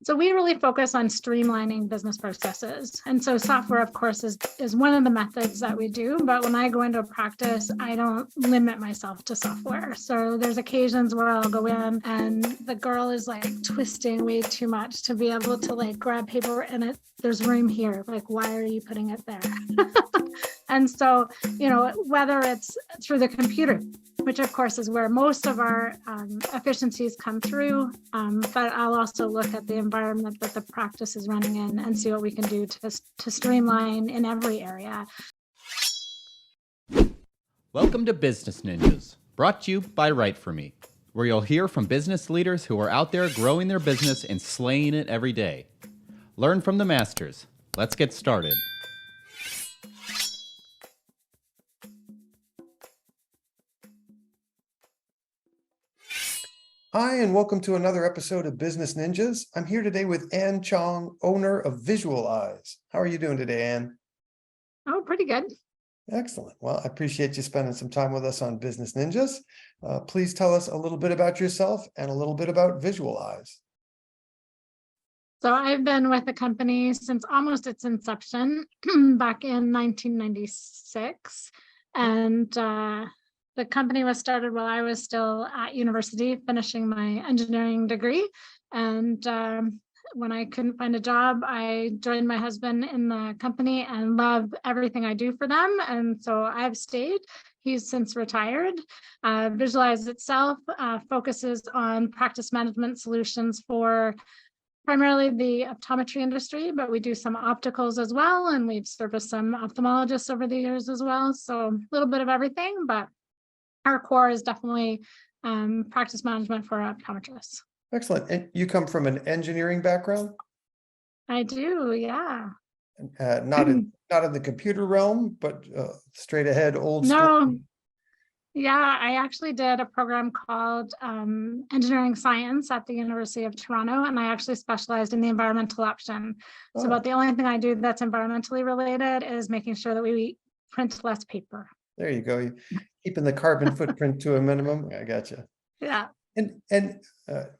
So we really focus on streamlining business processes. And so software, of course, is one of the methods that we do. But when I go into a practice, I don't limit myself to software. So there's occasions where I'll go in and the girl is like twisting way too much to be able to like grab paper and there's room here. Like, why are you putting it there? And so, whether it's through the computer, which of course is where most of our efficiencies come through. But I'll also look at the environment that the practice is running in and see what we can do to streamline in every area. Welcome to Business Ninjas, brought to you by WriteForMe, where you'll hear from business leaders who are out there growing their business and slaying it every day. Learn from the masters. Let's get started. Hi, and welcome to another episode of Business Ninjas. I'm here today with Anne Chong, owner of Visual Eyes. How are you doing today, Anne? Oh, pretty good. Excellent. Well, I appreciate you spending some time with us on Business Ninjas. Please tell us a little bit about yourself and a little bit about Visual Eyes. So I've been with the company since almost its inception back in 1996. And the company was started while I was still at university, finishing my engineering degree. And when I couldn't find a job, I joined my husband in the company and love everything I do for them. And so I've stayed. He's since retired. Visualize itself focuses on practice management solutions for primarily the optometry industry, but we do some opticals as well. And we've serviced some ophthalmologists over the years as well. So a little bit of everything, but our core is definitely practice management for optometrists. Excellent. And you come from an engineering background? I do, yeah. Not in the computer realm, but straight ahead, old school. No, yeah, I actually did a program called Engineering Science at the University of Toronto, and I actually specialized in the environmental option. So about the only thing I do that's environmentally related is making sure that we print less paper. There you go. Keeping the carbon footprint to a minimum. I gotcha. Yeah. And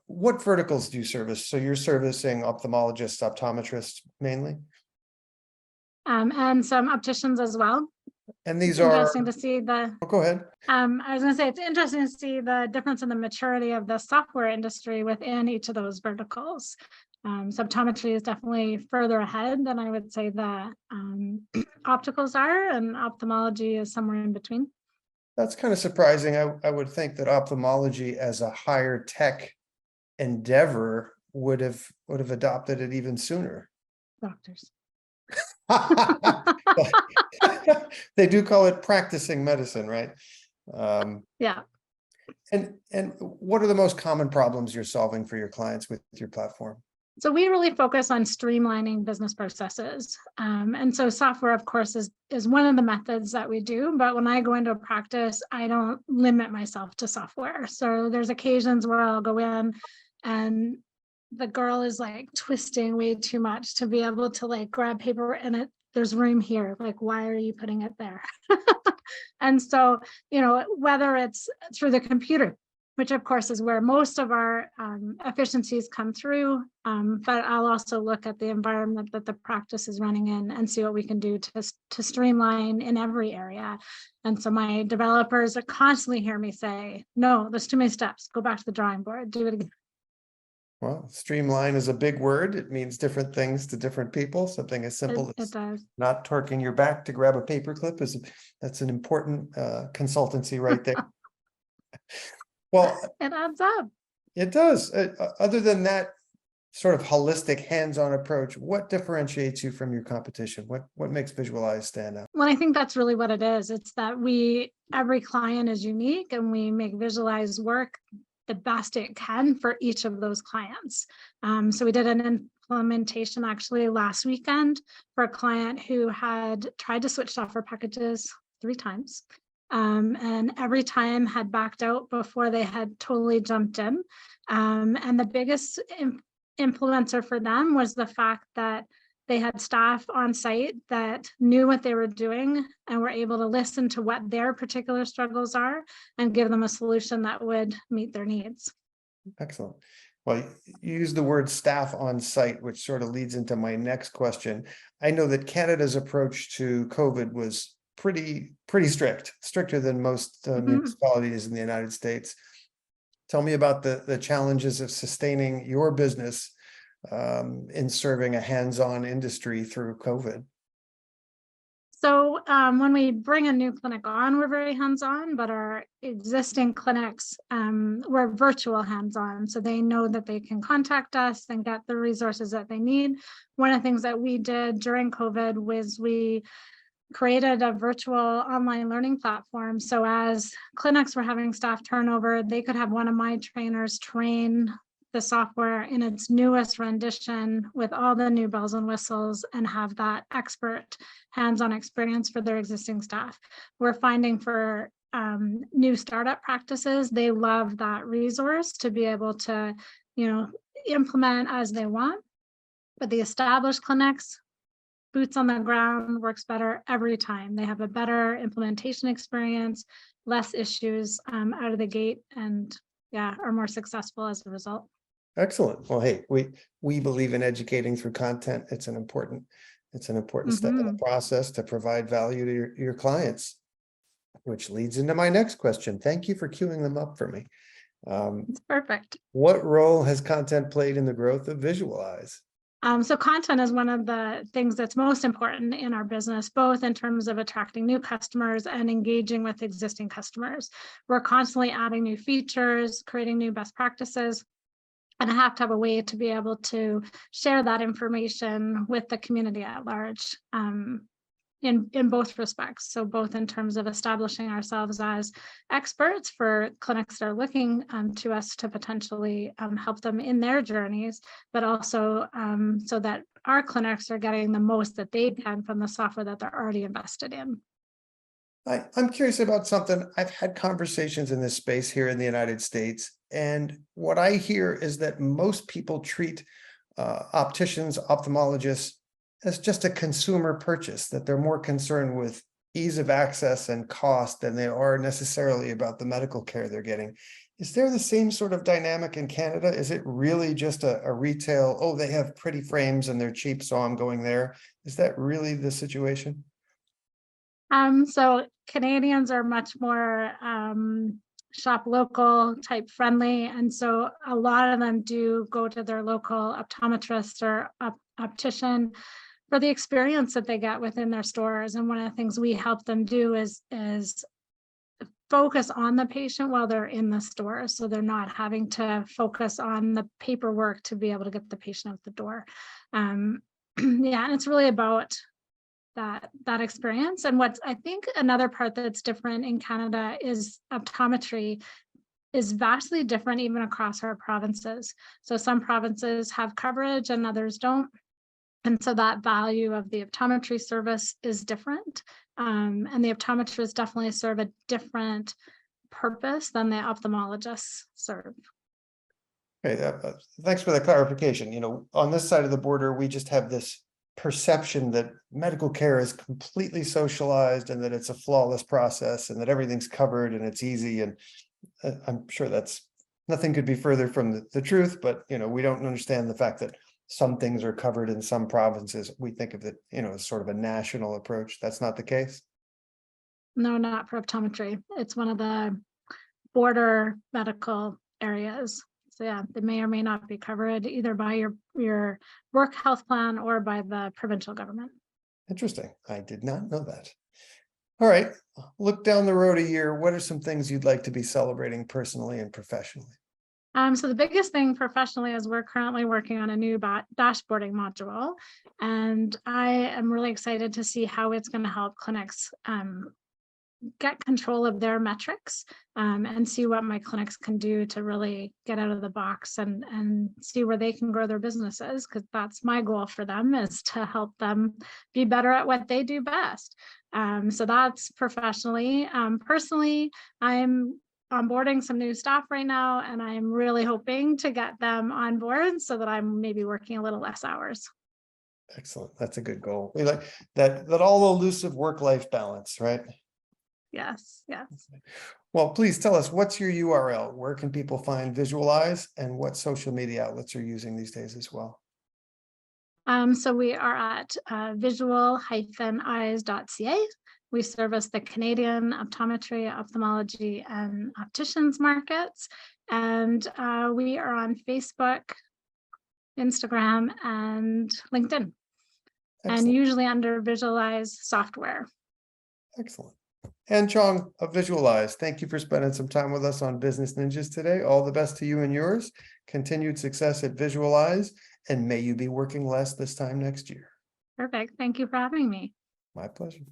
what verticals do you service? So you're servicing ophthalmologists, optometrists mainly? And some opticians as well. And these it's are interesting to see the. Oh, go ahead. I was going to say it's interesting to see the difference in the maturity of the software industry within each of those verticals. So optometry is definitely further ahead than I would say the opticals are, and ophthalmology is somewhere in between. That's kind of surprising. I would think that ophthalmology as a higher tech endeavor would have adopted it even sooner. Doctors. They do call it practicing medicine, right? Yeah. And what are the most common problems you're solving for your clients with your platform? So we really focus on streamlining business processes. And so software, of course, is one of the methods that we do. But when I go into a practice, I don't limit myself to software. So there's occasions where I'll go in and the girl is like twisting way too much to be able to like grab paper and there's room here. Like, why are you putting it there? And so, whether it's through the computer, which of course is where most of our efficiencies come through. But I'll also look at the environment that the practice is running in and see what we can do to streamline in every area. And so my developers constantly hear me say, no, there's too many steps. Go back to the drawing board, do it again. Well, streamline is a big word. It means different things to different people. Something as simple as not torquing your back to grab a paperclip that's an important consultancy right there. Well, it adds up. It does. Other than that sort of holistic hands-on approach, what differentiates you from your competition? What makes Visual Eyes stand out? Well, I think that's really what it is. It's that every client is unique and we make Visual Eyes work the best it can for each of those clients. So we did an implementation actually last weekend for a client who had tried to switch software packages 3 times. And every time had backed out before they had totally jumped in. And the biggest influencer for them was the fact that they had staff on site that knew what they were doing and were able to listen to what their particular struggles are and give them a solution that would meet their needs. Excellent. Well, you use the word staff on site, which sort of leads into my next question. I know that Canada's approach to COVID was pretty strict, stricter than most municipalities in the United States. Tell me about the challenges of sustaining your business in serving a hands-on industry through COVID. So when we bring a new clinic on, we're very hands-on, but our existing clinics, we're virtual hands-on. So they know that they can contact us and get the resources that they need. One of the things that we did during COVID was we created a virtual online learning platform. So as clinics were having staff turnover, they could have one of my trainers train the software in its newest rendition with all the new bells and whistles and have that expert hands-on experience for their existing staff. We're finding for new startup practices, they love that resource to be able to, implement as they want. But the established clinics, boots on the ground works better every time. They have a better implementation experience, less issues out of the gate, and are more successful as a result. Excellent. Well, hey, we believe in educating through content. It's an important step in the process to provide value to your clients, which leads into my next question. Thank you for queuing them up for me. It's perfect. What role has content played in the growth of Visualize? So content is one of the things that's most important in our business, both in terms of attracting new customers and engaging with existing customers. We're constantly adding new features, creating new best practices, and I have to have a way to be able to share that information with the community at large in both respects. So both in terms of establishing ourselves as experts for clinics that are looking to us to potentially help them in their journeys, but also so that our clinics are getting the most that they can from the software that they're already invested in. I'm curious about something. I've had conversations in this space here in the United States, and what I hear is that most people treat opticians, ophthalmologists as just a consumer purchase, that they're more concerned with ease of access and cost than they are necessarily about the medical care they're getting. Is there the same sort of dynamic in Canada? Is it really just a retail, oh, they have pretty frames and they're cheap, so I'm going there? Is that really the situation? So Canadians are much more shop local type friendly. And so a lot of them do go to their local optometrist or optician for the experience that they get within their stores. And one of the things we help them do is focus on the patient while they're in the store. So they're not having to focus on the paperwork to be able to get the patient out the door. And it's really about that experience. And what's, I think, another part that's different in Canada is optometry is vastly different even across our provinces. So some provinces have coverage and others don't. And so that value of the optometry service is different. And the optometrists definitely serve a different purpose than the ophthalmologists serve. Okay, thanks for the clarification. On this side of the border, we just have this perception that medical care is completely socialized and that it's a flawless process and that everything's covered and it's easy. And I'm sure that's nothing could be further from the truth, but we don't understand the fact that some things are covered in some provinces. We think of it, as sort of a national approach. That's not the case. No, not for optometry. It's one of the border medical areas. So yeah, they may or may not be covered either by your work health plan or by the provincial government. Interesting. I did not know that. All right. Look down the road a year. What are some things you'd like to be celebrating personally and professionally? So the biggest thing professionally is we're currently working on a new dashboarding module, and I am really excited to see how it's going to help clinics get control of their metrics and see what my clinics can do to really get out of the box and see where they can grow their businesses, because that's my goal for them, is to help them be better at what they do best. So that's professionally. Personally, I'm onboarding some new staff right now, and I'm really hoping to get them on board so that I'm maybe working a little less hours. Excellent. That's a good goal. We like that all elusive work-life balance, right? Yes. Well, please tell us, what's your URL? Where can people find Visualize, and what social media outlets are using these days as well? So we are at visual-eyes.ca. We service the Canadian optometry, ophthalmology, and opticians markets. And we are on Facebook, Instagram, and LinkedIn, and Excellent. usually under Visualize software. Excellent. Anne Chong of Visualize, thank you for spending some time with us on Business Ninjas today. All the best to you and yours. Continued success at Visualize, and may you be working less this time next year. Perfect. Thank you for having me. My pleasure.